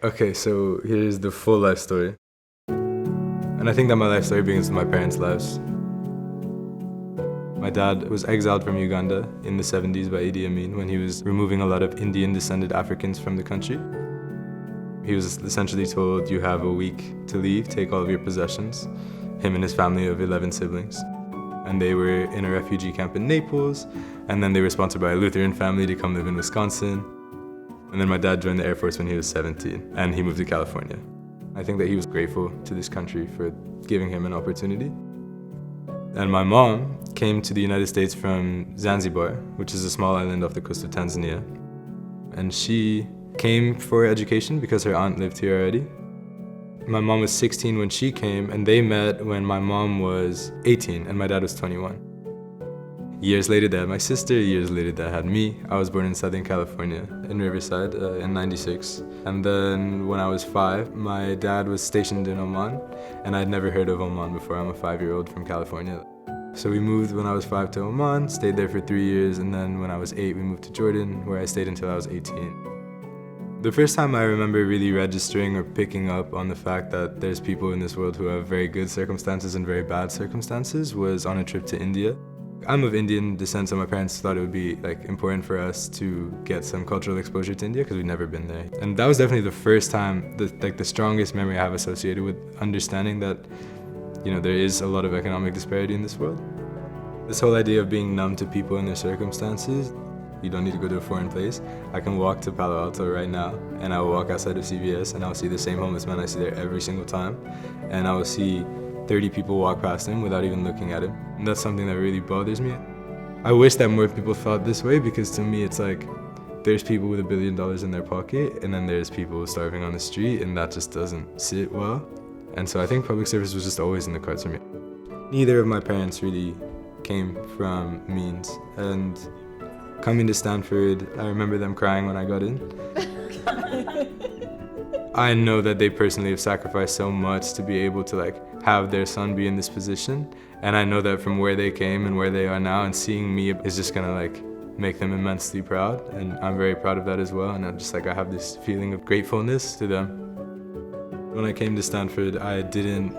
Okay, so here's the full life story. And I think that my life story begins with my parents' lives. My dad was exiled from Uganda in the 70s by Idi Amin when he was removing a lot of Indian-descended Africans from the country. He was essentially told, you have a week to leave, take all of your possessions. Him and his family of 11 siblings. And they were in a refugee camp in Naples, and then they were sponsored by a Lutheran family to come live in Wisconsin. And then my dad joined the Air Force when he was 17, and he moved to California. I think that he was grateful to this country for giving him an opportunity. And my mom came to the United States from Zanzibar, which is a small island off the coast of Tanzania. And she came for education because her aunt lived here already. My mom was 16 when she came, and they met when my mom was 18 and my dad was 21. Years later, they had my sister. Years later, they had me. I was born in Southern California, in Riverside, in '96. And then when I was 5, my dad was stationed in Oman, and I'd never heard of Oman before. I'm a 5-year-old from California. So we moved when I was 5 to Oman, stayed there for 3 years, and then when I was 8, we moved to Jordan, where I stayed until I was 18. The first time I remember really registering or picking up on the fact that there's people in this world who have very good circumstances and very bad circumstances was on a trip to India. I'm of Indian descent, so my parents thought it would be important for us to get some cultural exposure to India because we'd never been there. And that was definitely the first time, the strongest memory I have associated with understanding that, there is a lot of economic disparity in this world. This whole idea of being numb to people and their circumstances, you don't need to go to a foreign place. I can walk to Palo Alto right now, and I will walk outside of CVS, and I'll see the same homeless man I see there every single time, and I will see 30 people walk past him without even looking at him. And that's something that really bothers me. I wish that more people felt this way, because to me it's like there's people with $1 billion in their pocket, and then there's people starving on the street, and that just doesn't sit well. And so I think public service was just always in the cards for me. Neither of my parents really came from means, and coming to Stanford, I remember them crying when I got in. I know that they personally have sacrificed so much to be able to have their son be in this position, and I know that from where they came and where they are now, and seeing me is just gonna make them immensely proud, and I'm very proud of that as well. And I have this feeling of gratefulness to them. When I came to Stanford, I didn't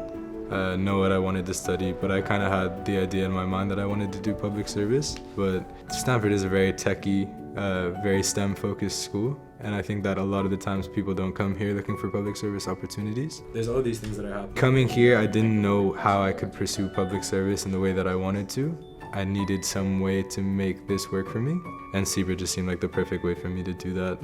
know what I wanted to study, but I kind of had the idea in my mind that I wanted to do public service. But Stanford is a very techy, very STEM-focused school, and I think that a lot of the times people don't come here looking for public service opportunities. There's all these things that are happening. Coming here, I didn't know how I could pursue public service in the way that I wanted to. I needed some way to make this work for me, and SIEPR just seemed like the perfect way for me to do that.